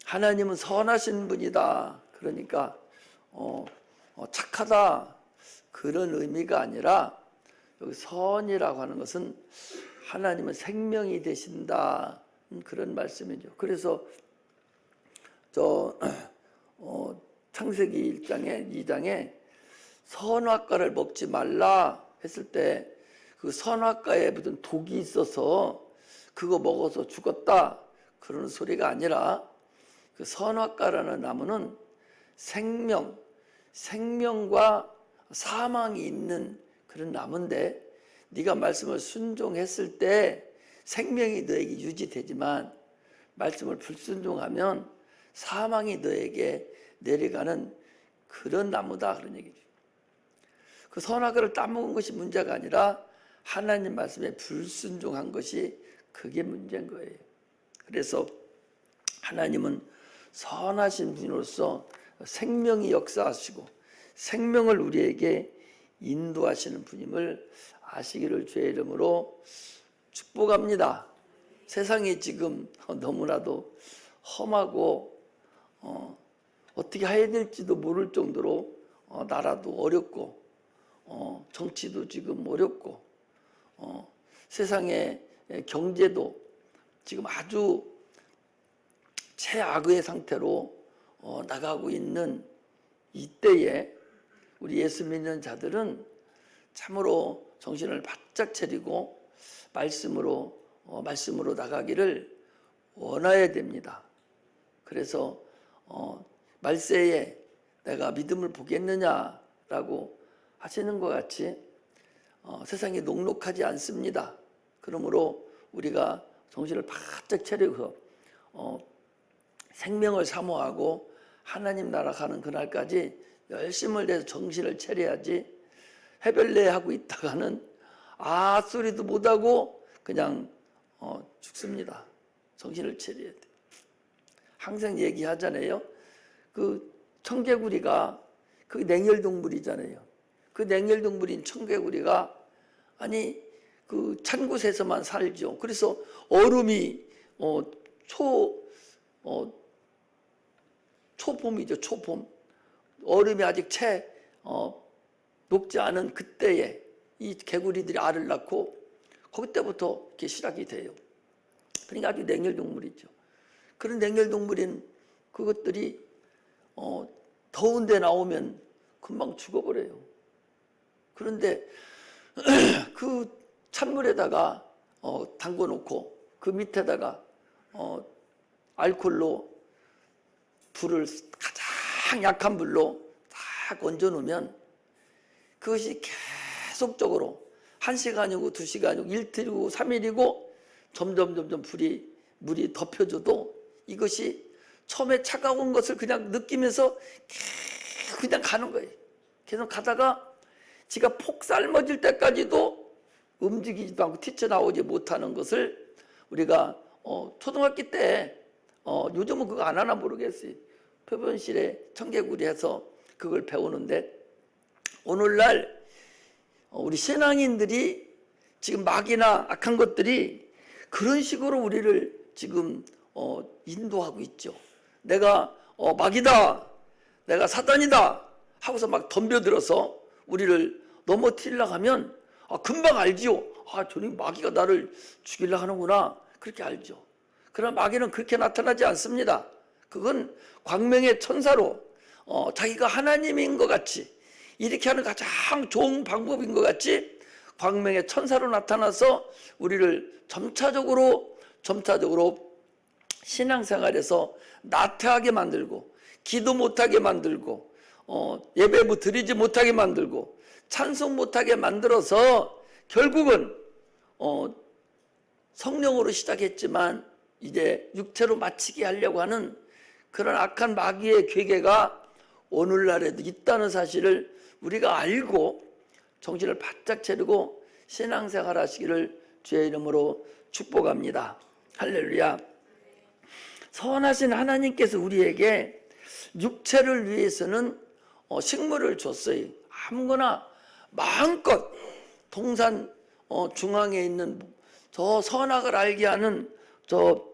하나님은 선하신 분이다. 그러니까 착하다 그런 의미가 아니라 여기 선이라고 하는 것은 하나님은 생명이 되신다 그런 말씀이죠. 그래서 창세기 1장에 2장에 선악과를 먹지 말라 했을 때 그 선악과에 무슨 독이 있어서 그거 먹어서 죽었다 그런 소리가 아니라 그 선악과라는 나무는 생명과 사망이 있는 그런 나무인데 네가 말씀을 순종했을 때 생명이 너에게 유지되지만 말씀을 불순종하면 사망이 너에게 내려가는 그런 나무다 그런 얘기죠. 그 선악과를 따먹은 것이 문제가 아니라 하나님 말씀에 불순종한 것이 그게 문제인 거예요. 그래서 하나님은 선하신 분으로서 생명이 역사하시고 생명을 우리에게 인도하시는 분임을 아시기를 주의 이름으로 축복합니다. 세상이 지금 너무나도 험하고 어떻게 해야 될지도 모를 정도로 나라도 어렵고 정치도 지금 어렵고 세상의 경제도 지금 아주 최악의 상태로 나가고 있는 이때에 우리 예수 믿는 자들은 참으로 정신을 바짝 차리고 말씀으로 나가기를 원해야 됩니다. 그래서 말세에 내가 믿음을 보겠느냐라고 하시는 것 같이 세상이 녹록하지 않습니다. 그러므로 우리가 정신을 바짝 차리고 생명을 사모하고 하나님 나라 가는 그날까지 열심을 내서 정신을 차려야지 해별내하고 있다가는 소리도 못하고 그냥 죽습니다. 정신을 차려야 돼. 항상 얘기하잖아요. 그 청개구리가 그 냉혈동물이잖아요. 그 냉혈동물인 청개구리가 그 찬 곳에서만 살죠. 그래서 얼음이 초봄이죠. 초봄. 얼음이 아직 채 녹지 않은 그때에 이 개구리들이 알을 낳고 그때부터 이렇게 시작이 돼요. 그러니까 아주 냉혈동물이죠. 그런 냉혈동물인 그것들이 더운 데 나오면 금방 죽어버려요. 그런데 그 찬물에다가 담궈 놓고 그 밑에다가 알코올로 불을 가장 약한 불로 딱 얹어 놓으면 그것이 계속적으로 1시간이고 2시간이고 이틀이고 3일이고 점점 물이 덮여져도 이것이 처음에 차가운 것을 그냥 느끼면서 그냥 가는 거예요. 계속 가다가 지가 폭 삶아질 때까지도 움직이지도 않고 튀쳐나오지 못하는 것을 우리가 초등학교 때 요즘은 그거 안 하나 모르겠어요. 표본실에 청개구리 해서 그걸 배우는데 오늘날 우리 신앙인들이 지금 마귀나 악한 것들이 그런 식으로 우리를 지금 인도하고 있죠. 내가 마귀다, 내가 사단이다 하고서 막 덤벼들어서 우리를 넘어뜨리려고 하면 금방 알지요. 저놈 마귀가 나를 죽이려고 하는구나. 그렇게 알죠. 그러나 마귀는 그렇게 나타나지 않습니다. 그건 광명의 천사로 자기가 하나님인 것 같이 이렇게 하는 가장 좋은 방법인 것 같이 광명의 천사로 나타나서 우리를 점차적으로 신앙생활에서 나태하게 만들고 기도 못하게 만들고 예배 드리지 못하게 만들고 찬송 못하게 만들어서 결국은 성령으로 시작했지만 이제 육체로 마치게 하려고 하는 그런 악한 마귀의 괴계가 오늘날에도 있다는 사실을 우리가 알고 정신을 바짝 차리고 신앙생활 하시기를 주의 이름으로 축복합니다. 할렐루야. 선하신 하나님께서 우리에게 육체를 위해서는 식물을 줬어요. 아무거나 마음껏 동산 중앙에 있는 저 선악을 알게 하는 저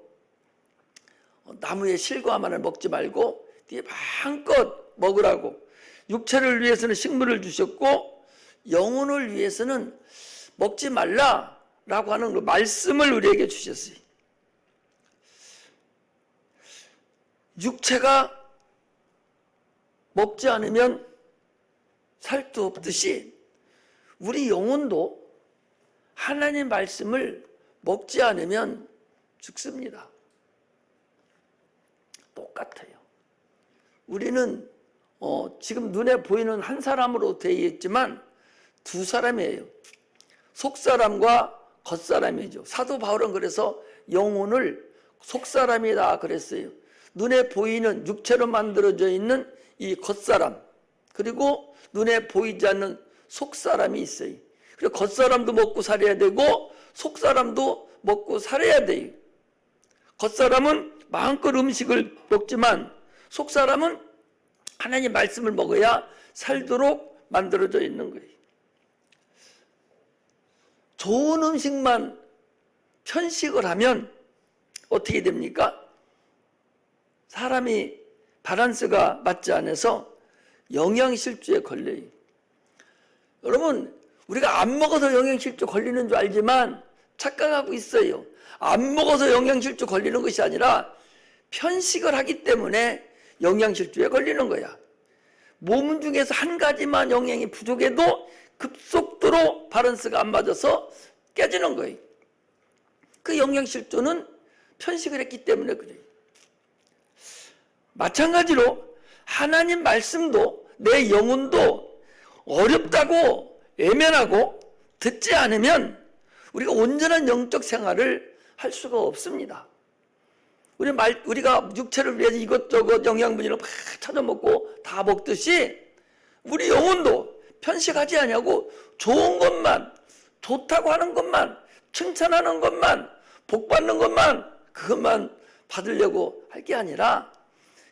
나무의 실과만을 먹지 말고 네 마음껏 먹으라고. 육체를 위해서는 식물을 주셨고 영혼을 위해서는 먹지 말라라고 하는 그 말씀을 우리에게 주셨어요. 육체가 먹지 않으면 살도 없듯이 우리 영혼도 하나님 말씀을 먹지 않으면 죽습니다. 똑같아요. 우리는 지금 눈에 보이는 한 사람으로 되어 있지만 두 사람이에요. 속사람과 겉사람이죠. 사도 바울은 그래서 영혼을 속사람이다 그랬어요. 눈에 보이는 육체로 만들어져 있는 이 겉사람, 그리고 눈에 보이지 않는 속사람이 있어요. 그리고 겉사람도 먹고 살아야 되고 속사람도 먹고 살아야 돼요. 겉사람은 마음껏 음식을 먹지만 속사람은 하나님 말씀을 먹어야 살도록 만들어져 있는 거예요. 좋은 음식만 편식을 하면 어떻게 됩니까? 사람이 밸런스가 맞지 않아서 영양실조에 걸려요. 여러분, 우리가 안 먹어서 영양실조 걸리는 줄 알지만 착각하고 있어요. 안 먹어서 영양실조 걸리는 것이 아니라 편식을 하기 때문에 영양실조에 걸리는 거야. 몸 중에서 한 가지만 영양이 부족해도 급속도로 밸런스가 안 맞아서 깨지는 거예요. 그 영양실조는 편식을 했기 때문에 그래요. 마찬가지로 하나님 말씀도 내 영혼도 어렵다고 외면하고 듣지 않으면 우리가 온전한 영적 생활을 할 수가 없습니다. 우리가 육체를 위해서 이것저것 영양분을 막 찾아먹고 다 먹듯이 우리 영혼도 편식하지 않냐고 좋은 것만, 좋다고 하는 것만, 칭찬하는 것만, 복받는 것만, 그것만 받으려고 할 게 아니라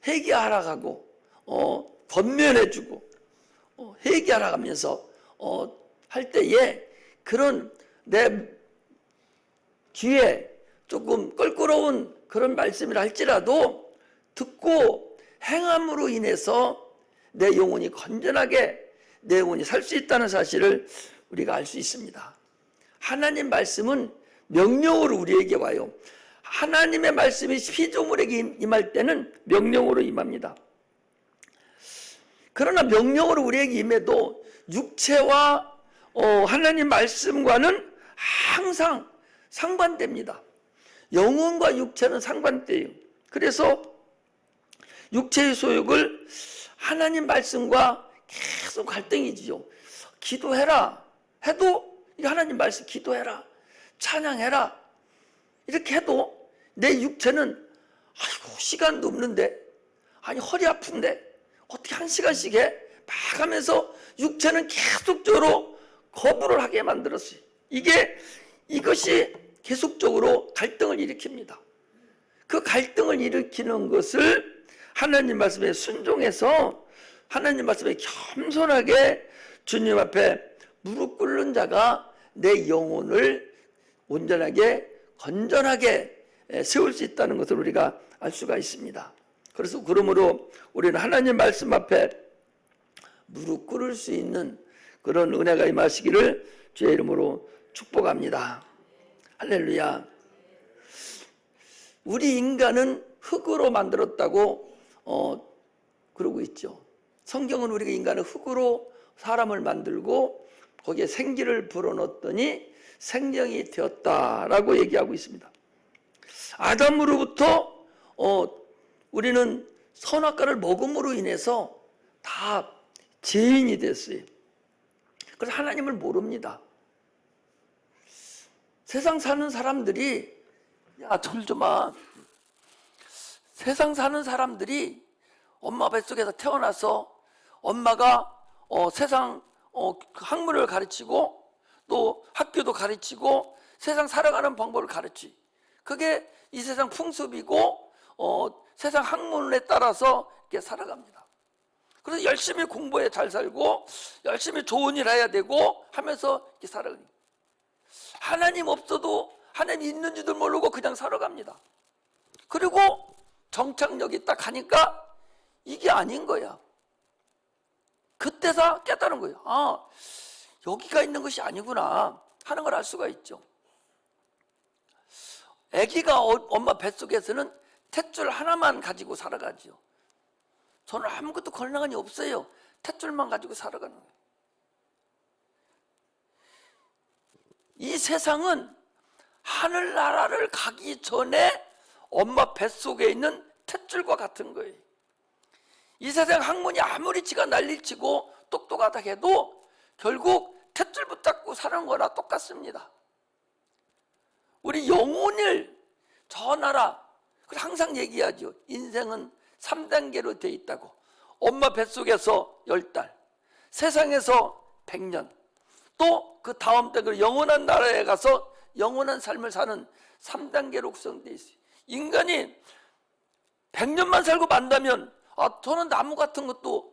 회개하라 하고 권면해주고 회개하라 하면서 할 때에 그런 내 귀에 조금 껄끄러운 그런 말씀이라 할지라도 듣고 행함으로 인해서 내 영혼이 건전하게 내 영혼이 살 수 있다는 사실을 우리가 알 수 있습니다. 하나님 말씀은 명령으로 우리에게 와요. 하나님의 말씀이 피조물에게 임할 때는 명령으로 임합니다. 그러나 명령으로 우리에게 임해도 육체와 하나님 말씀과는 항상 상반됩니다. 영혼과 육체는 상반돼요. 그래서 육체의 소욕을 하나님 말씀과 계속 갈등이지요. 기도해라 해도 하나님 말씀 기도해라, 찬양해라 이렇게 해도 내 육체는 아이고 시간도 없는데, 아니 허리 아픈데 어떻게 1시간씩 해? 막 하면서 육체는 계속적으로 거부를 하게 만들었어요. 이것이 계속적으로 갈등을 일으킵니다. 그 갈등을 일으키는 것을 하나님 말씀에 순종해서 하나님 말씀에 겸손하게 주님 앞에 무릎 꿇는 자가 내 영혼을 온전하게 건전하게 세울 수 있다는 것을 우리가 알 수가 있습니다. 그래서 그러므로 우리는 하나님 말씀 앞에 무릎 꿇을 수 있는 그런 은혜가 임하시기를 주의 이름으로 축복합니다. 할렐루야. 우리 인간은 흙으로 만들었다고 그러고 있죠. 성경은 우리가 인간은 흙으로 사람을 만들고 거기에 생기를 불어넣었더니 생명이 되었다라고 얘기하고 있습니다. 아담으로부터 우리는 선악과를 먹음으로 인해서 다 죄인이 됐어요. 그래서 하나님을 모릅니다. 세상 사는 사람들이 세상 사는 사람들이 엄마 뱃속에서 태어나서 엄마가 세상 학문을 가르치고 또 학교도 가르치고 세상 살아가는 방법을 가르치. 그게 이 세상 풍습이고 세상 학문에 따라서 이렇게 살아갑니다. 그래서 열심히 공부해 잘 살고 열심히 좋은 일 해야 되고 하면서 이렇게 살아갑니다. 하나님 없어도 하나님 있는지도 모르고 그냥 살아갑니다. 그리고 정착력이 딱 하니까 이게 아닌 거야. 그때서 깨달은 거예요. 아, 여기가 있는 것이 아니구나 하는 걸 알 수가 있죠. 아기가 엄마 뱃속에서는 탯줄 하나만 가지고 살아가죠. 저는 아무것도 권한이 없어요. 탯줄만 가지고 살아가는 거예요. 이 세상은 하늘나라를 가기 전에 엄마 뱃속에 있는 탯줄과 같은 거예요. 이 세상 학문이 아무리 지가 난리치고 똑똑하다 해도 결국 탯줄 붙잡고 사는 거나 똑같습니다. 우리 영혼을 저 나라, 항상 얘기하죠. 인생은 3단계로 돼 있다고. 엄마 뱃속에서 10달, 세상에서 100년, 또 그 다음 때그 영원한 나라에 가서 영원한 삶을 사는 3단계로 구성되어 있어요. 인간이 100년만 살고 만다면 저는 나무 같은 것도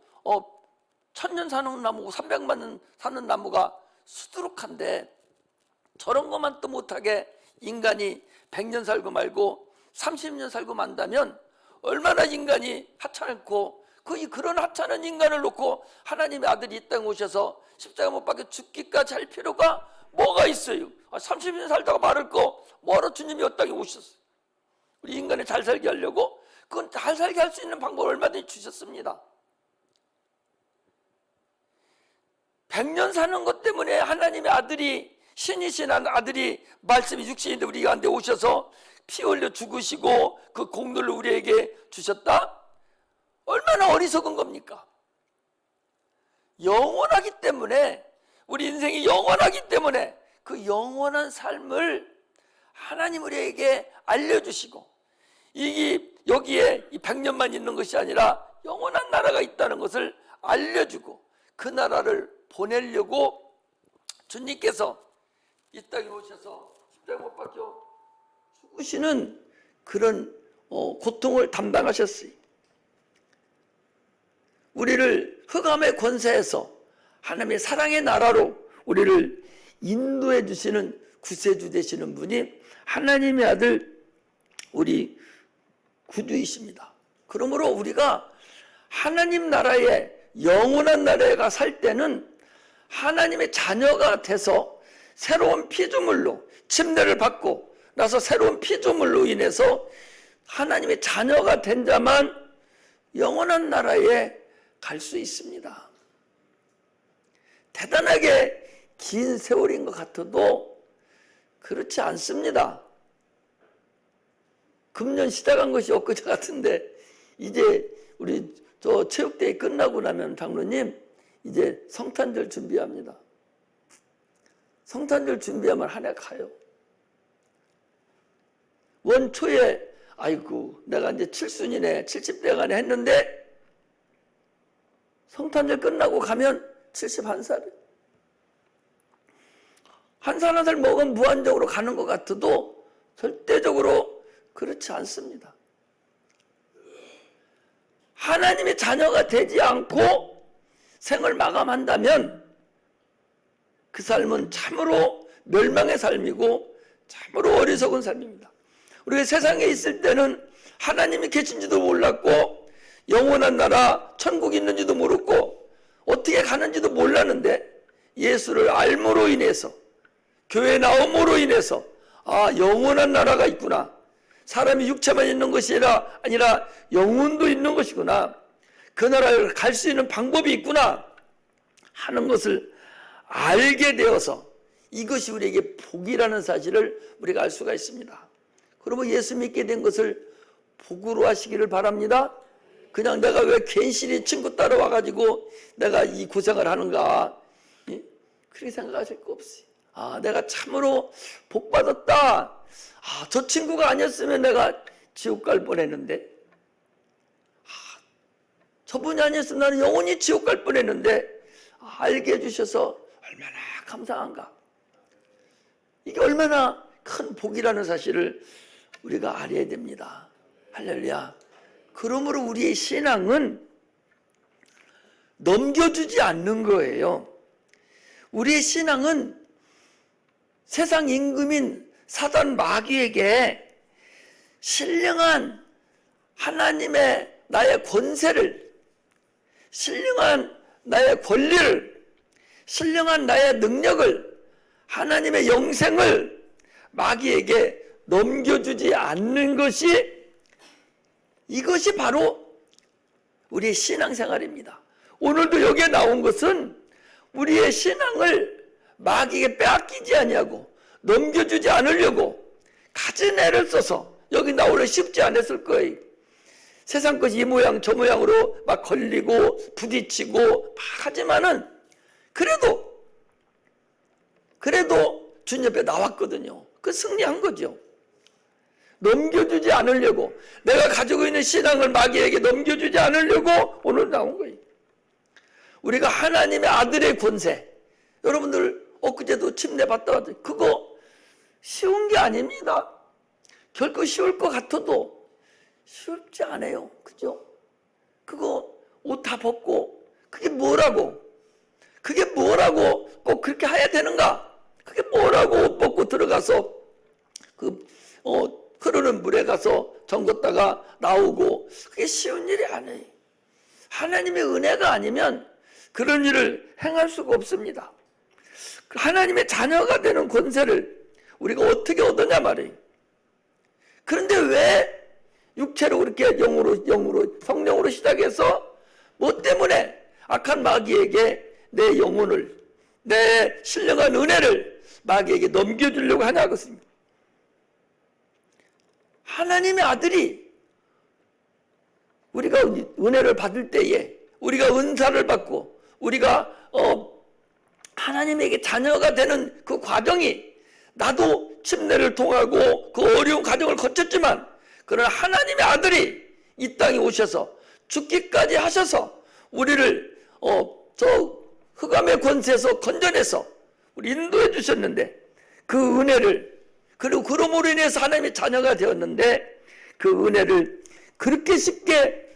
1000년 사는 나무고 300만 사는 나무가 수두룩한데 저런 것만 또 못하게 인간이 100년 살고 말고 30년 살고 만다면 얼마나 인간이 하찮고 그런 하찮은 인간을 놓고 하나님의 아들이 이 땅에 오셔서 십자가 못 박혀 죽기까지 할 필요가 뭐가 있어요? 30년 살다가 마를 거 뭐하러 주님이 이 땅에 오셨어요? 우리 인간이 잘 살게 하려고 그건 잘 살게 할 수 있는 방법을 얼마든지 주셨습니다. 100년 사는 것 때문에 하나님의 아들이 신이신 아들이 말씀이 육신인데 우리 가운데 오셔서 피 흘려 죽으시고 그 공로를 우리에게 주셨다? 얼마나 어리석은 겁니까? 영원하기 때문에 우리 인생이 영원하기 때문에 그 영원한 삶을 하나님 우리에게 알려주시고 여기에 이 100년만 있는 것이 아니라 영원한 나라가 있다는 것을 알려주고 그 나라를 보내려고 주님께서 이 땅에 오셔서 십자가 못 박혀 죽으시는 그런 고통을 담당하셨어요. 우리를 흑암의 권세에서 하나님의 사랑의 나라로 우리를 인도해 주시는 구세주 되시는 분이 하나님의 아들 우리 구주이십니다. 그러므로 우리가 하나님 나라에 영원한 나라에 가 살 때는 하나님의 자녀가 돼서 새로운 피조물로 침례를 받고 나서 새로운 피조물로 인해서 하나님의 자녀가 된 자만 영원한 나라에 갈 수 있습니다. 대단하게 긴 세월인 것 같아도 그렇지 않습니다. 금년 시작한 것이 엊그제 같은데 이제 우리 저 체육대회 끝나고 나면 장로님 이제 성탄절 준비합니다. 성탄절 준비하면 한 해 가요. 원초에 아이고 내가 이제 7순이네 70대가네 했는데 성탄절 끝나고 가면 71살이에요. 한 살 한 살 먹으면 무한적으로 가는 것 같아도 절대적으로 그렇지 않습니다. 하나님의 자녀가 되지 않고 생을 마감한다면 그 삶은 참으로 멸망의 삶이고 참으로 어리석은 삶입니다. 우리가 세상에 있을 때는 하나님이 계신지도 몰랐고 영원한 나라 천국이 있는지도 모르고 어떻게 가는지도 몰랐는데 예수를 알므로 인해서 교회 나옴으로 인해서 영원한 나라가 있구나. 사람이 육체만 있는 것이 아니라 영혼도 있는 것이구나. 그 나라를 갈 수 있는 방법이 있구나 하는 것을 알게 되어서 이것이 우리에게 복이라는 사실을 우리가 알 수가 있습니다. 그러면 예수 믿게 된 것을 복으로 하시기를 바랍니다. 그냥 내가 왜 괜시리 친구 따라와가지고 내가 이 고생을 하는가 그렇게 생각하실 거 없어요. 내가 참으로 복 받았다. 저 친구가 아니었으면 내가 지옥 갈 뻔했는데 저분이 아니었으면 나는 영원히 지옥 갈 뻔했는데 알게 해주셔서 얼마나 감사한가. 이게 얼마나 큰 복이라는 사실을 우리가 알아야 됩니다. 할렐루야. 그러므로 우리의 신앙은 넘겨주지 않는 거예요. 우리의 신앙은 세상 임금인 사단 마귀에게 신령한 하나님의 나의 권세를, 신령한 나의 권리를, 신령한 나의 능력을, 하나님의 영생을 마귀에게 넘겨주지 않는 것이, 이것이 바로 우리의 신앙생활입니다. 오늘도 여기에 나온 것은 우리의 신앙을 마귀에게 빼앗기지 아니하고 넘겨주지 않으려고 가진 애를 써서, 여기 나오려 쉽지 않았을 거예요. 세상 것이 이 모양 저 모양으로 막 걸리고 부딪히고 막 하지만은 그래도 주님 옆에 나왔거든요. 그 승리한 거죠. 넘겨주지 않으려고, 내가 가지고 있는 신앙을 마귀에게 넘겨주지 않으려고 오늘 나온 거예요. 우리가 하나님의 아들의 권세, 여러분들 엊그제도 침례 받다 왔더니 그거 쉬운 게 아닙니다. 결코 쉬울 것 같아도 쉽지 않아요. 그죠? 그거 옷 다 벗고 그게 뭐라고 꼭 그렇게 해야 되는가? 그게 뭐라고 옷 벗고 들어가서 흐르는 물에 가서 잠궜다가 나오고, 그게 쉬운 일이 아니에요. 하나님의 은혜가 아니면 그런 일을 행할 수가 없습니다. 하나님의 자녀가 되는 권세를 우리가 어떻게 얻느냐 말이에요. 그런데 왜 육체로 그렇게 영으로 성령으로 시작해서 뭐 때문에 악한 마귀에게 내 영혼을, 내 신령한 은혜를 마귀에게 넘겨주려고 하냐 그것입니다. 하나님의 아들이, 우리가 은혜를 받을 때에, 우리가 은사를 받고 우리가 하나님에게 자녀가 되는 그 과정이, 나도 침례를 통하고 그 어려운 과정을 거쳤지만, 그러나 하나님의 아들이 이 땅에 오셔서 죽기까지 하셔서 우리를 저 흑암의 권세에서 건져내서 우리 인도해 주셨는데, 그 은혜를, 그리고 그러므로 인해서 하나님의 자녀가 되었는데 그 은혜를 그렇게 쉽게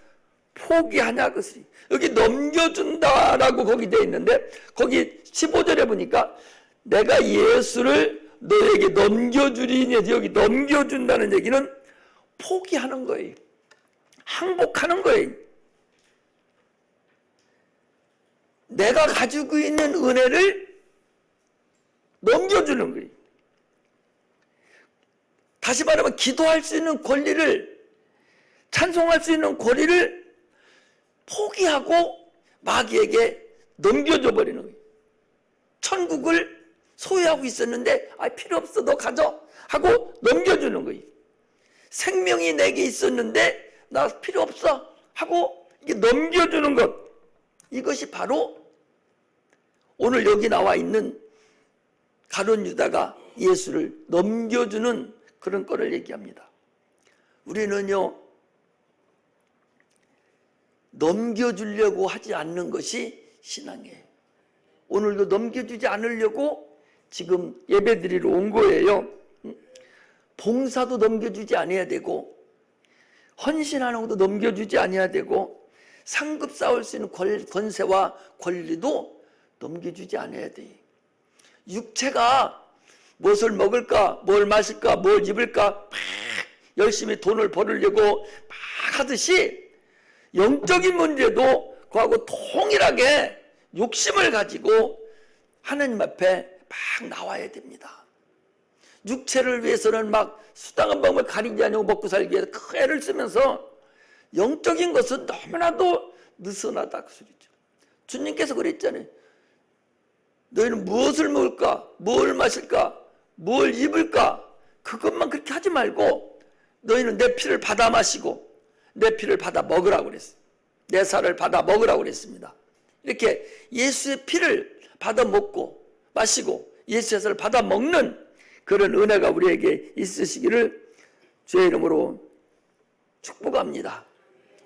포기하냐 그것이. 여기 넘겨준다라고 거기 되어 있는데, 거기 15절에 보니까 내가 예수를 너에게 넘겨주리니, 여기 넘겨준다는 얘기는 포기하는 거예요. 항복하는 거예요. 내가 가지고 있는 은혜를 넘겨주는 거예요. 다시 말하면 기도할 수 있는 권리를, 찬송할 수 있는 권리를 포기하고 마귀에게 넘겨줘 버리는 거예요. 천국을 소유하고 있었는데 필요 없어, 너 가져 하고 넘겨주는 거예요. 생명이 내게 있었는데 나 필요 없어 하고 이게 넘겨주는 것, 이것이 바로 오늘 여기 나와 있는 가룟 유다가 예수를 넘겨주는 그런 거를 얘기합니다. 우리는요, 넘겨주려고 하지 않는 것이 신앙이에요. 오늘도 넘겨주지 않으려고 지금 예배드리러 온 거예요. 봉사도 넘겨주지 않아야 되고, 헌신하는 것도 넘겨주지 않아야 되고, 상급 쌓을 수 있는 권세와 권리도 넘겨주지 않아야 돼요. 육체가 무엇을 먹을까, 뭘 마실까, 뭘 입을까 막 열심히 돈을 벌으려고 막 하듯이, 영적인 문제도 그하고 동일하게 욕심을 가지고 하나님 앞에 막 나와야 됩니다. 육체를 위해서는 막 수당한 방법을 가리지 않고 먹고 살기 위해서 큰 애를 쓰면서 영적인 것은 너무나도 느슨하다 그 소리죠. 주님께서 그랬잖아요. 너희는 무엇을 먹을까, 뭘 마실까, 뭘 입을까, 그것만 그렇게 하지 말고 너희는 내 피를 받아 마시고 내 피를 받아 먹으라고 그랬어요. 내 살을 받아 먹으라고 그랬습니다. 이렇게 예수의 피를 받아 먹고 마시고 예수의 살을 받아 먹는 그런 은혜가 우리에게 있으시기를 주의 이름으로 축복합니다.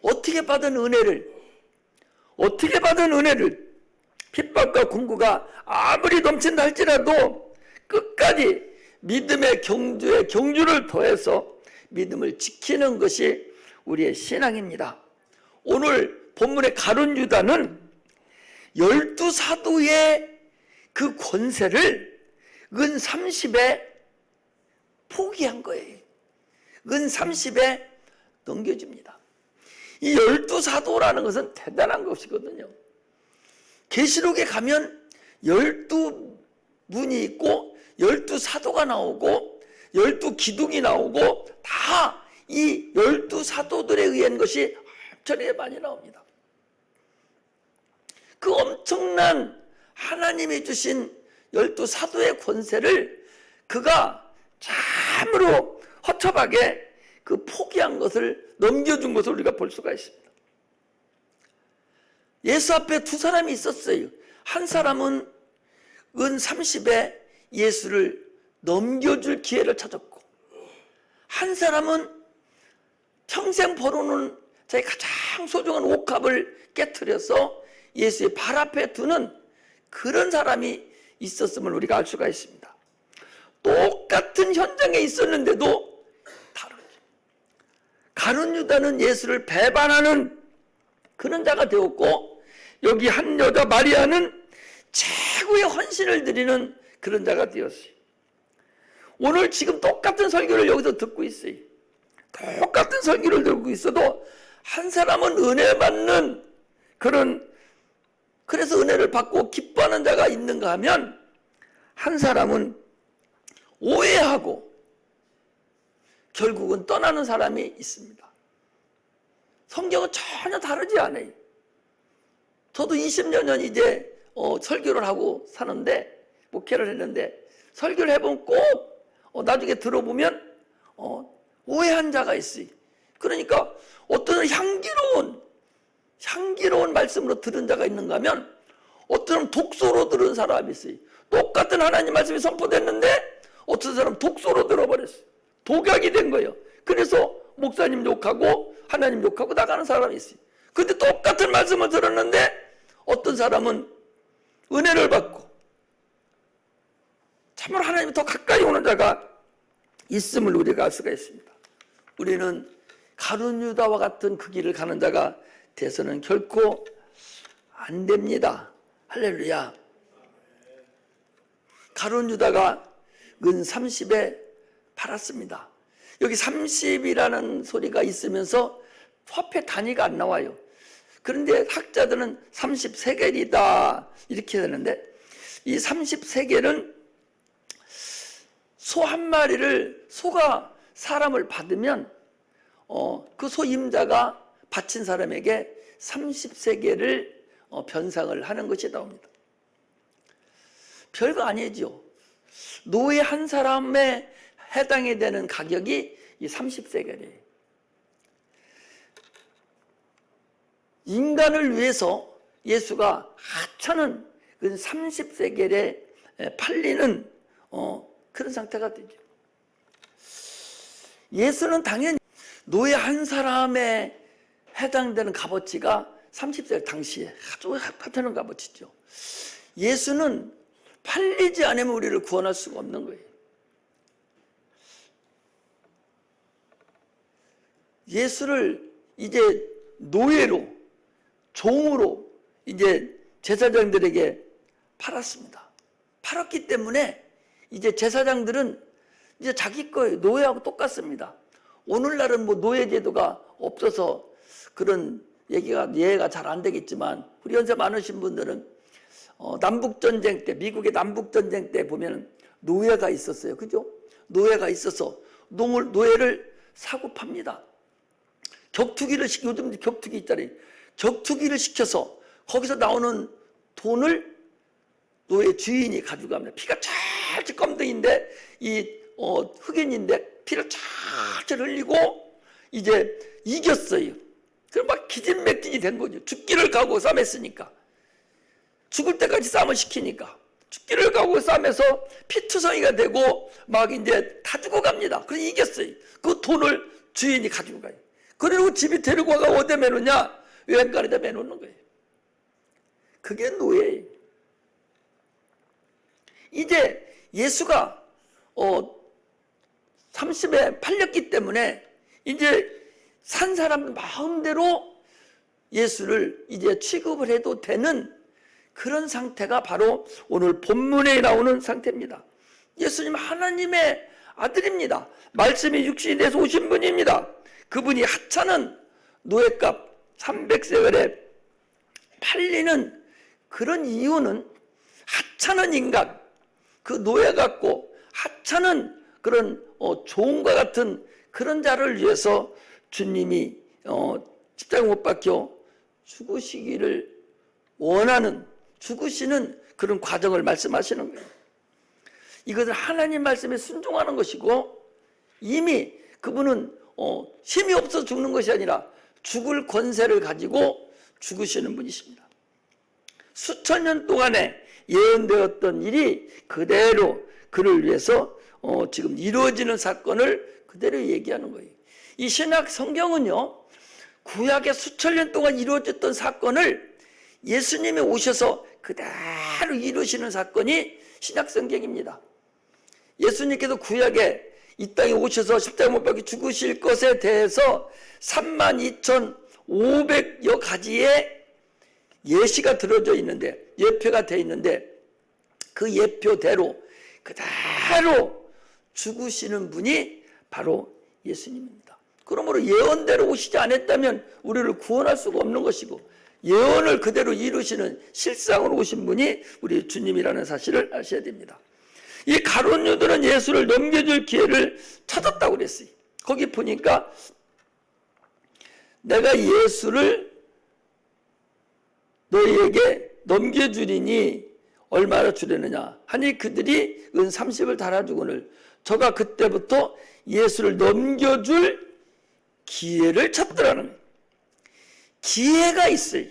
어떻게 받은 은혜를, 핍박과 궁구가 아무리 넘친다 할지라도 끝까지 믿음의 경주를 더해서 믿음을 지키는 것이 우리의 신앙입니다. 오늘 본문의 가룟 유다는 12사도의 그 권세를 은 30에 포기한 거예요. 은 30에 넘겨줍니다. 이 12사도라는 것은 대단한 것이거든요. 계시록에 가면 12문이 있고 12사도가 나오고 12기둥이 나오고 다 이 12사도들에 의한 것이 엄청나게 많이 나옵니다. 그 엄청난 하나님이 주신 12사도의 권세를 그가 참으로 허접하게 그 포기한 것을 넘겨준 것을 우리가 볼 수가 있습니다. 예수 앞에 두 사람이 있었어요. 한 사람은 은 30에 예수를 넘겨줄 기회를 찾았고, 한 사람은 평생 벌어놓은 자기 가장 소중한 옥합을 깨트려서 예수의 발 앞에 두는 그런 사람이 있었음을 우리가 알 수가 있습니다. 똑같은 현장에 있었는데도 다르죠. 가룟 유다는 예수를 배반하는 그런 자가 되었고, 여기 한 여자 마리아는 최고의 헌신을 드리는 그런 자가 되었어요. 오늘 지금 똑같은 설교를 여기서 듣고 있어요. 똑같은 설교를 듣고 있어도 한 사람은 은혜 받는 그래서 은혜를 받고 기뻐하는 자가 있는가 하면, 한 사람은 오해하고 결국은 떠나는 사람이 있습니다. 성경은 전혀 다르지 않아요. 저도 20여 년 이제 설교를 하고 사는데, 목회를 했는데, 설교를 해보면 꼭 나중에 들어보면 오해한 자가 있어요. 그러니까 어떤 향기로운 말씀으로 들은 자가 있는가 하면, 어떤 독소로 들은 사람이 있어요. 똑같은 하나님 말씀이 선포됐는데 어떤 사람은 독소로 들어버렸어요. 독약이 된 거예요. 그래서 목사님 욕하고 하나님 욕하고 나가는 사람이 있어요. 그런데 똑같은 말씀을 들었는데 어떤 사람은 은혜를 받고 참으로 하나님이 더 가까이 오는 자가 있음을 우리가 알 수가 있습니다. 우리는 가룟 유다와 같은 그 길을 가는 자가 돼서는 결코 안 됩니다. 할렐루야. 가룟 유다가 은 30에 팔았습니다. 여기 30이라는 소리가 있으면서 화폐 단위가 안 나와요. 그런데 학자들은 30세겔이다 이렇게 되는데, 이 30세겔은 소 한 마리를, 소가 사람을 받으면 그 소 임자가 바친 사람에게 30세겔을 변상을 하는 것이 나옵니다. 별거 아니죠. 노예 한 사람에 해당이 되는 가격이 이 30세겔이에요. 인간을 위해서 예수가 하찮은 그 30세겔에 팔리는 그런 상태가 되죠. 예수는 당연히 노예 한 사람에 해당되는 값어치가 30세겔, 당시에 아주 하찮은 값어치죠. 예수는 팔리지 않으면 우리를 구원할 수가 없는 거예요. 예수를 이제 노예로, 종으로 이제 제사장들에게 팔았습니다. 팔았기 때문에 이제 제사장들은 이제 자기 거예요. 노예하고 똑같습니다. 오늘날은 뭐 노예제도가 없어서 그런 이해가 잘 안 되겠지만, 우리 연세 많으신 분들은 남북전쟁 때, 미국의 남북전쟁 때 보면 노예가 있었어요. 그죠? 노예가 있어서 노예를 사고 팝니다. 요즘 격투기 있잖아요. 격투기를 시켜서 거기서 나오는 돈을 노예 주인이 가져갑니다. 피가 찰찰 껌등인데 흑인인데 피를 찰찰 흘리고 이제 이겼어요. 그럼 막 기진맥진이 된 거죠. 죽기를 각오하고 싸맸으니까. 죽을 때까지 싸움을 시키니까. 죽기를 각오하고 싸매서 피투성이가 되고 막 이제 다 죽어갑니다. 그래서 이겼어요. 그 돈을 주인이 가지고 가요. 그리고 집이 데리고 와가 어디에 매놓냐? 외양간에다 매놓는 거예요. 그게 노예예요. 이제 예수가 30에 팔렸기 때문에 이제 산 사람 마음대로 예수를 이제 취급을 해도 되는 그런 상태가 바로 오늘 본문에 나오는 상태입니다. 예수님 하나님의 아들입니다. 말씀이 육신이 돼서 오신 분입니다. 그분이 하찮은 노예값 300세겔에 팔리는 그런 이유는 하찮은 인간, 그 노예 같고 하찮은 그런 종과 같은 그런 자를 위해서 주님이 십자가 못 박혀 죽으시기를 원하는, 죽으시는 그런 과정을 말씀하시는 거예요. 이것은 하나님 말씀에 순종하는 것이고, 이미 그분은 힘이 없어 죽는 것이 아니라 죽을 권세를 가지고 죽으시는 분이십니다. 수천 년 동안에 예언되었던 일이 그대로 그를 위해서 지금 이루어지는 사건을 그대로 얘기하는 거예요. 이 신약 성경은요, 구약에 수천 년 동안 이루어졌던 사건을 예수님이 오셔서 그대로 이루시는 사건이 신약 성경입니다. 예수님께서 구약에 이 땅에 오셔서 십자가 못 박혀 죽으실 것에 대해서 32,500여 가지의 예시가 들어져 있는데, 예표가 되어 있는데, 그 예표대로 그대로 죽으시는 분이 바로 예수님입니다. 그러므로 예언대로 오시지 않았다면 우리를 구원할 수가 없는 것이고, 예언을 그대로 이루시는 실상으로 오신 분이 우리 주님이라는 사실을 아셔야 됩니다. 이 가룟 유다는 예수를 넘겨줄 기회를 찾았다고 그랬어요. 거기 보니까 내가 예수를 너희에게 넘겨주리니 얼마나 주려느냐 하니 그들이 은 30을 달아주거늘 저가 그때부터 예수를 넘겨줄 기회를 찾더라는 거예요. 기회가 있어요.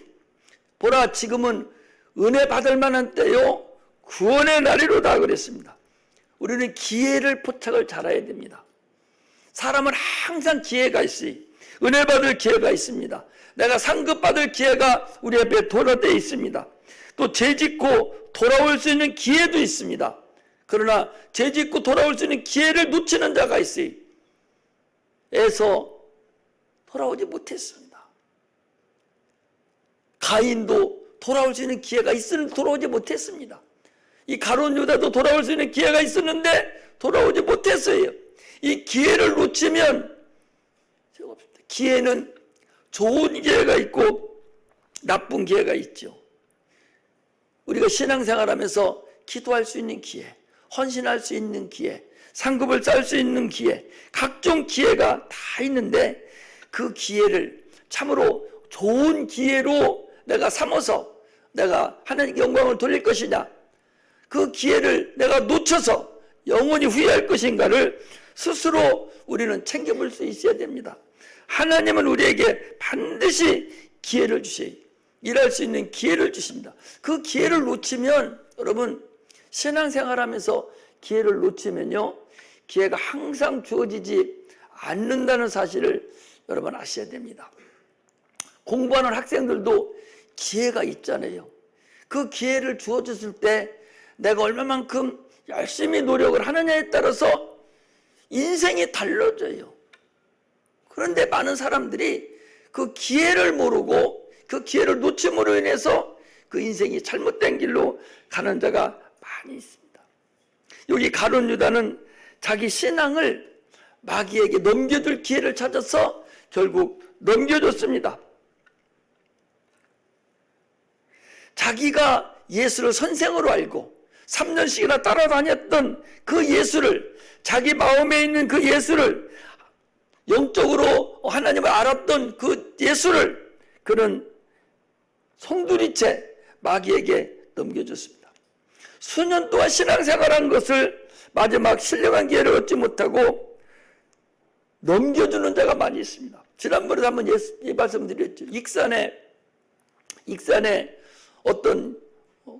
보라, 지금은 은혜 받을 만한 때요 구원의 날이로다 그랬습니다. 우리는 기회를 포착을 잘해야 됩니다. 사람은 항상 기회가 있어요. 은혜 받을 기회가 있습니다. 내가 상급 받을 기회가 우리 앞에 돌아되어 있습니다. 또 죄짓고 돌아올 수 있는 기회도 있습니다. 그러나 죄짓고 돌아올 수 있는 기회를 놓치는 자가 있어요. 에서 돌아오지 못했습니다. 가인도 돌아올 수 있는 기회가 있었는데 돌아오지 못했습니다. 이 가룟 유다도 돌아올 수 있는 기회가 있었는데 돌아오지 못했어요. 이 기회를 놓치면 기회는 좋은 기회가 있고 나쁜 기회가 있죠. 우리가 신앙생활하면서 기도할 수 있는 기회, 헌신할 수 있는 기회, 상급을 쌓을 수 있는 기회, 각종 기회가 다 있는데 그 기회를 참으로 좋은 기회로 내가 삼아서 내가 하나님께 영광을 돌릴 것이냐, 그 기회를 내가 놓쳐서 영원히 후회할 것인가를 스스로 우리는 챙겨볼 수 있어야 됩니다. 하나님은 우리에게 반드시 기회를 주셔요. 일할 수 있는 기회를 주십니다. 그 기회를 놓치면, 여러분 신앙생활하면서 기회를 놓치면요 기회가 항상 주어지지 않는다는 사실을 여러분 아셔야 됩니다. 공부하는 학생들도 기회가 있잖아요. 그 기회를 주어졌을 때 내가 얼마만큼 열심히 노력을 하느냐에 따라서 인생이 달라져요. 그런데 많은 사람들이 그 기회를 모르고 그 기회를 놓침으로 인해서 그 인생이 잘못된 길로 가는 자가 많이 있습니다. 여기 가룟 유다는 자기 신앙을 마귀에게 넘겨줄 기회를 찾아서 결국 넘겨줬습니다. 자기가 예수를 선생으로 알고 3년씩이나 따라다녔던 그 예수를, 자기 마음에 있는 그 예수를, 영적으로 하나님을 알았던 그 예수를 그는 송두리째 마귀에게 넘겨줬습니다. 수년 동안 신앙생활한 것을 마지막 신령한 기회를 얻지 못하고 넘겨주는 자가 많이 있습니다. 지난번에 한번 말씀드렸죠. 익산에 어떤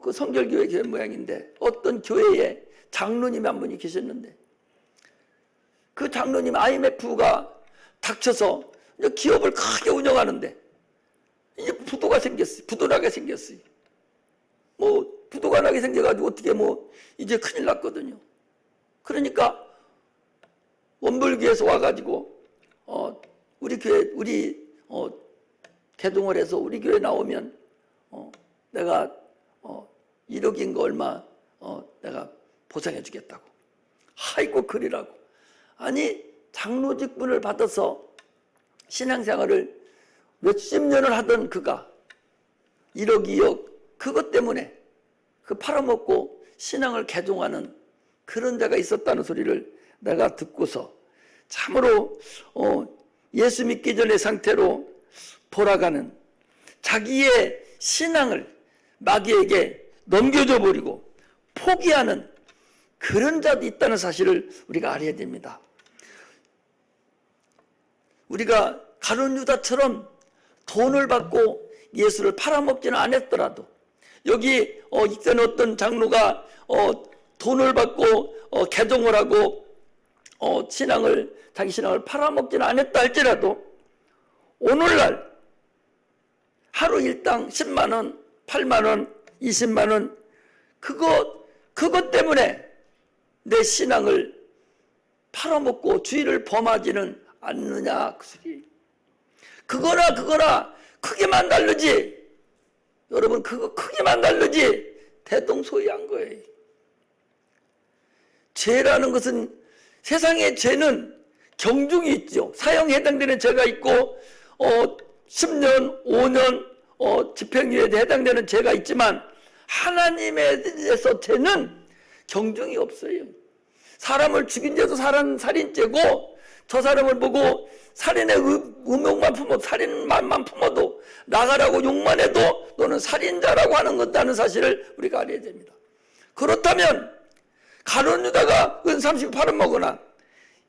그 성결교회 교회 모양인데 어떤 교회에 장로님이 한 분이 계셨는데 그 장로님 IMF가 닥쳐서 기업을 크게 운영하는데 이제 부도가 생겼어요. 부도나게 생겼어요. 부도가 나게 생겨가지고 어떻게 이제 큰일 났거든요. 그러니까 원불교에서 와가지고 우리 교회 개동을 해서 우리 교회 나오면 내가 1억인 거 얼마 내가 보상해 주겠다고. 아이고 그리라고. 아니 장로 직분을 받아서 신앙생활을 몇십 년을 하던 그가 1억 2억 그것 때문에 그 팔아먹고 신앙을 개종하는 그런 자가 있었다는 소리를 내가 듣고서 참으로 예수 믿기 전의 상태로 돌아가는 자기의 신앙을 마귀에게 넘겨줘 버리고 포기하는 그런 자도 있다는 사실을 우리가 알아야 됩니다. 우리가 가룟 유다처럼 돈을 받고 예수를 팔아먹지는 않았더라도 여기 이때는 어떤 장로가 돈을 받고 개종을 하고 자기 신앙을 팔아먹지는 않았다 할지라도 오늘날 하루 일당 10만 원, 8만 원, 20만 원 그것 때문에 내 신앙을 팔아먹고 주의를 범하지는 않느냐 그 소리. 그거나 크게만 다르지. 여러분 그거 크게만 다르지 대동소이한 거예요. 죄라는 것은 세상의 죄는 경중이 있죠. 사형에 해당되는 죄가 있고 10년, 5년 집행유예에 해당되는 죄가 있지만 하나님에 대해서 죄는 경중이 없어요. 사람을 죽인 죄도 살인죄고 저 사람을 보고 살인의 의욕만 품어도 살인만 품어도 나가라고 욕만 해도 너는 살인자라고 하는 것다는 사실을 우리가 알아야 됩니다. 그렇다면 가룟 유다가 은 38원 먹으나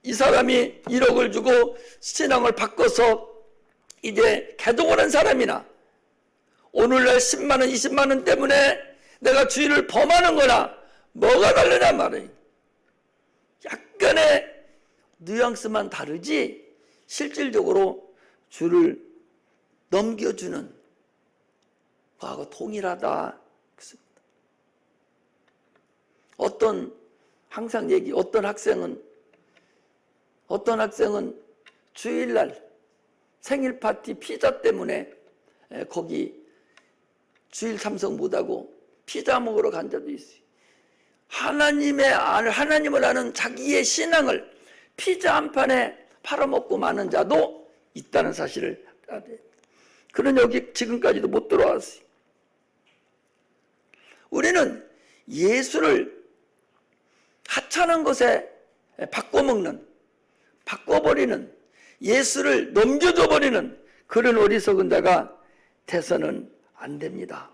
이 사람이 1억을 주고 신앙을 바꿔서 이제 개종을 한 사람이나 오늘날 10만 원, 20만 원 때문에 내가 주의를 범하는 거나 뭐가 다르냐 말이에요. 약간의 뉘앙스만 다르지 실질적으로 주를 넘겨주는 거하고 동일하다. 어떤 학생은 주일날 생일 파티 피자 때문에 거기 주일 참석 못하고 피자 먹으러 간 자도 있어요. 하나님을 아는 자기의 신앙을 피자 한 판에 팔아먹고 마는 자도 있다는 사실을 알아야 돼요. 그런 여기 지금까지도 못 들어왔어요. 우리는 예수를 하찮은 것에 바꿔버리는 예수를 넘겨줘버리는 그런 어리석은 자가 돼서는 안 됩니다.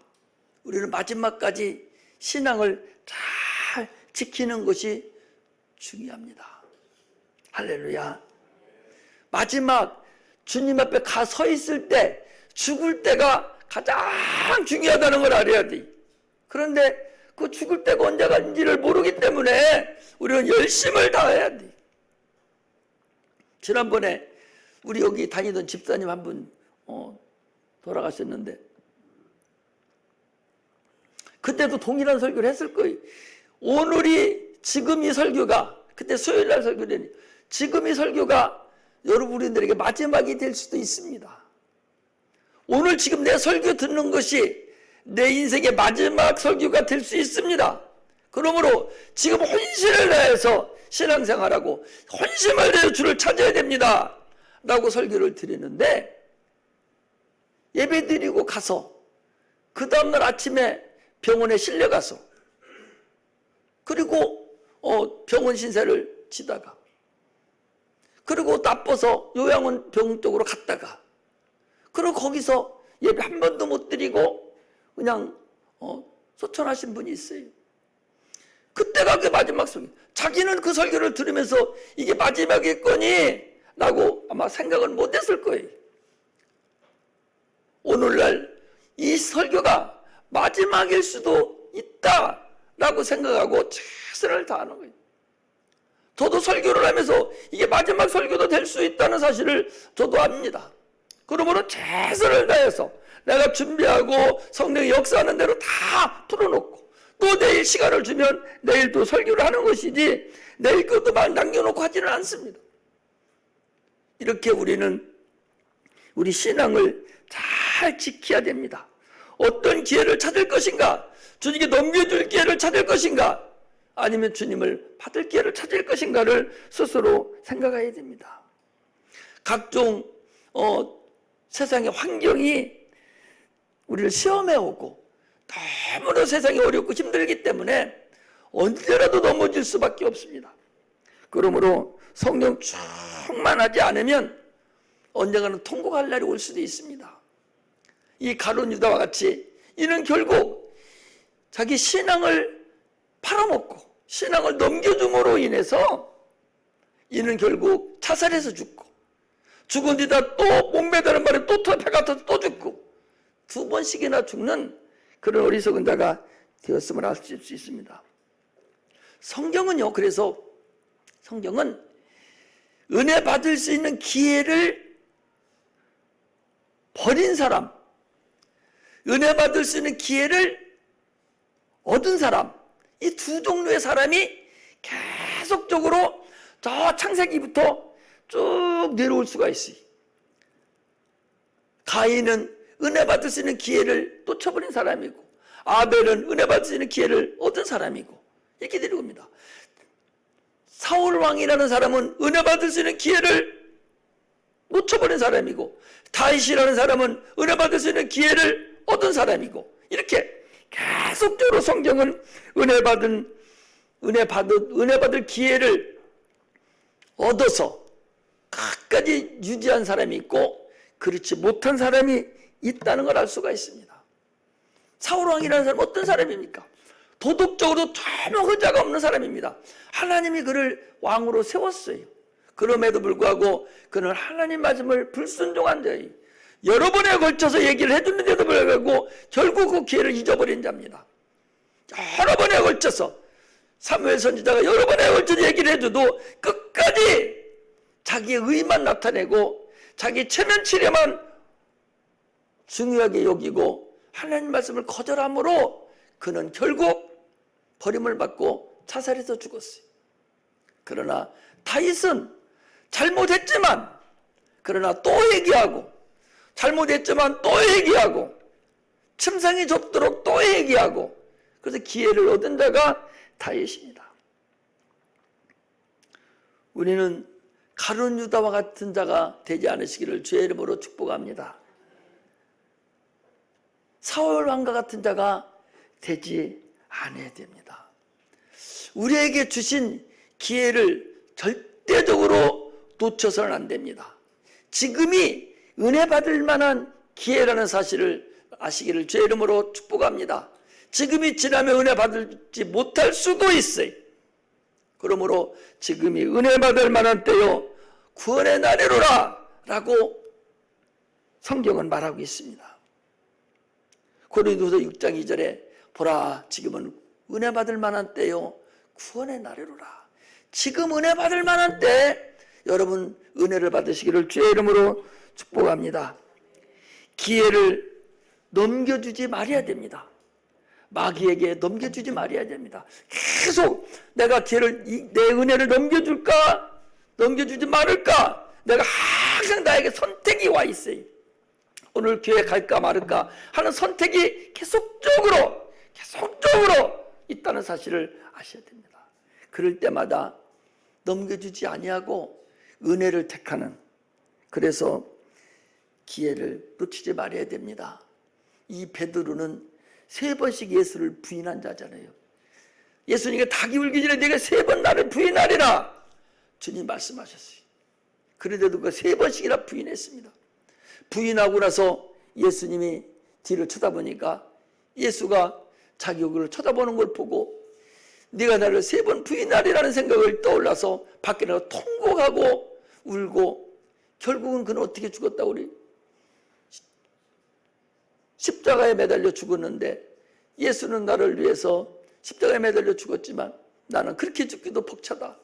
우리는 마지막까지 신앙을 잘 지키는 것이 중요합니다. 할렐루야. 마지막 주님 앞에 가 서 있을 때 죽을 때가 가장 중요하다는 걸 알아야 돼. 그런데 그 죽을 때가 언제간지를 모르기 때문에 우리는 열심을 다해야 돼. 지난번에 우리 여기 다니던 집사님 한 분 돌아가셨는데 그때도 동일한 설교를 했을 거예요. 오늘이 지금 이 설교가 그때 수요일날 설교되니 지금 이 설교가 여러분들에게 마지막이 될 수도 있습니다. 오늘 지금 내 설교 듣는 것이 내 인생의 마지막 설교가 될 수 있습니다. 그러므로 지금 혼신을 다해서 신앙생활하고 혼심을 다해 주를 찾아야 됩니다 라고 설교를 드리는데 예배 드리고 가서 그 다음날 아침에 병원에 실려가서 그리고 병원 신세를 지다가 그리고 나빠서 요양원 병원 쪽으로 갔다가 그리고 거기서 예배 한 번도 못 드리고 그냥 소천하신 분이 있어요. 그때가 그 마지막 설교. 자기는 그 설교를 들으면서 이게 마지막이겠거니 라고 아마 생각을 못했을 거예요. 오늘날 이 설교가 마지막일 수도 있다라고 생각하고 최선을 다하는 거예요. 저도 설교를 하면서 이게 마지막 설교도 될 수 있다는 사실을 저도 압니다. 그러므로 최선을 다해서 내가 준비하고 성령이 역사하는 대로 다 풀어놓고 또 내일 시간을 주면 내일 또 설교를 하는 것이지 내일 것도 막 남겨놓고 하지는 않습니다. 이렇게 우리는 우리 신앙을 잘 지켜야 됩니다. 어떤 기회를 찾을 것인가? 주님께 넘겨줄 기회를 찾을 것인가? 아니면 주님을 받을 기회를 찾을 것인가를 스스로 생각해야 됩니다. 각종 세상의 환경이 우리를 시험해 오고 너무나 세상이 어렵고 힘들기 때문에 언제라도 넘어질 수밖에 없습니다. 그러므로 성령 충만하지 않으면 언젠가는 통곡할 날이 올 수도 있습니다. 이 가룟 유다와 같이 이는 결국 자기 신앙을 팔아먹고 신앙을 넘겨줌으로 인해서 이는 결국 자살해서 죽고 죽은 뒤다 또 목매다는 말에 또 배가 터서 또 죽고 두 번씩이나 죽는 그런 어리석은 자가 되었음을 알 수 있습니다. 성경은요, 그래서 성경은 은혜 받을 수 있는 기회를 버린 사람, 은혜 받을 수 있는 기회를 얻은 사람, 이 두 종류의 사람이 계속적으로 저 창세기부터 쭉 내려올 수가 있어요. 가인은 은혜 받을 수 있는 기회를 놓쳐버린 사람이고, 아벨은 은혜 받을 수 있는 기회를 얻은 사람이고, 이렇게 내려옵니다. 사울 왕이라는 사람은 은혜 받을 수 있는 기회를 놓쳐버린 사람이고, 다윗이라는 사람은 은혜 받을 수 있는 기회를 얻은 사람이고, 이렇게 계속적으로 성경은 은혜 받을 기회를 얻어서 끝까지 유지한 사람이 있고 그렇지 못한 사람이 있다는 걸 알 수가 있습니다. 사울왕이라는 사람은 어떤 사람입니까? 도덕적으로 전혀 허자가 없는 사람입니다. 하나님이 그를 왕으로 세웠어요. 그럼에도 불구하고 그는 하나님 말씀을 불순종한 자예요. 여러 번에 걸쳐서 얘기를 해줬는데도 불구하고 결국 그 기회를 잊어버린 자입니다. 여러 번에 걸쳐서 사무엘 선지자가 여러 번에 걸쳐서 얘기를 해줘도 끝까지 자기의 의만 나타내고 자기 체면치레만 중요하게 여기고 하나님 말씀을 거절함으로 그는 결국 버림을 받고 자살해서 죽었어요. 그러나 다윗은 잘못했지만 그러나 또 얘기하고 잘못했지만 또 얘기하고 침상이 좁도록 또 얘기하고 그래서 기회를 얻은 자가 다윗입니다. 우리는 가룟 유다와 같은 자가 되지 않으시기를 주의 이름으로 축복합니다. 사울 왕과 같은 자가 되지 않아야 됩니다. 우리에게 주신 기회를 절대적으로 놓쳐서는 안 됩니다. 지금이 은혜 받을 만한 기회라는 사실을 아시기를 주의 이름으로 축복합니다. 지금이 지나면 은혜 받지 못할 수도 있어요. 그러므로 지금이 은혜 받을 만한 때요 구원의 날이로라 라고 성경은 말하고 있습니다. 고린도서 6장 2절에 보라 지금은 은혜 받을 만한 때요 구원의 날이로라. 지금 은혜 받을 만한 때 여러분 은혜를 받으시기를 주의 이름으로 축복합니다. 기회를 넘겨주지 말아야 됩니다. 마귀에게 넘겨주지 말아야 됩니다. 계속 내가 기회를 내 은혜를 넘겨줄까 넘겨주지 말을까 내가 항상 나에게 선택이 와 있어요. 오늘 교회 갈까 말을까 하는 선택이 계속적으로 있다는 사실을 아셔야 됩니다. 그럴 때마다 넘겨주지 아니하고 은혜를 택하는 그래서 기회를 놓치지 말아야 됩니다. 이 베드로는 3번씩 예수를 부인한 자잖아요. 예수님께 닭이 울기 전에 네가 3번 나를 부인하리라 주님 말씀하셨어요. 그런데도 그 3번씩이나 부인했습니다. 부인하고 나서 예수님이 뒤를 쳐다보니까 예수가 자기 얼굴을 쳐다보는 걸 보고 네가 나를 3번 부인하리라는 생각을 떠올라서 밖에 나가 통곡하고 울고 결국은 그는 어떻게 죽었다 우리 십자가에 매달려 죽었는데 예수는 나를 위해서 십자가에 매달려 죽었지만 나는 그렇게 죽기도 벅차다.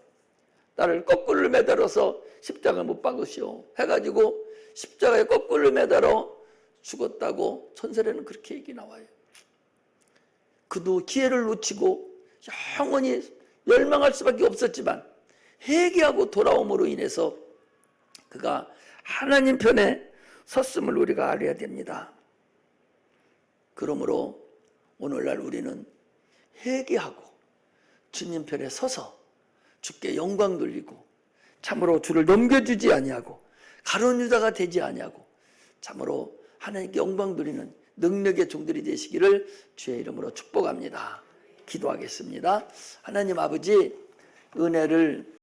나를 거꾸로 매달아서 십자가를 못 박으시오 해가지고 십자가에 거꾸로 매달아 죽었다고 전설에는 그렇게 얘기 나와요. 그도 기회를 놓치고 영원히 멸망할 수밖에 없었지만 회개하고 돌아옴으로 인해서 그가 하나님 편에 섰음을 우리가 알아야 됩니다. 그러므로 오늘날 우리는 회개하고 주님 편에 서서 주께 영광 돌리고 참으로 주를 넘겨주지 아니하고 가룟 유다가 되지 아니하고 참으로 하나님께 영광 드리는 능력의 종들이 되시기를 주의 이름으로 축복합니다. 기도하겠습니다. 하나님 아버지, 은혜를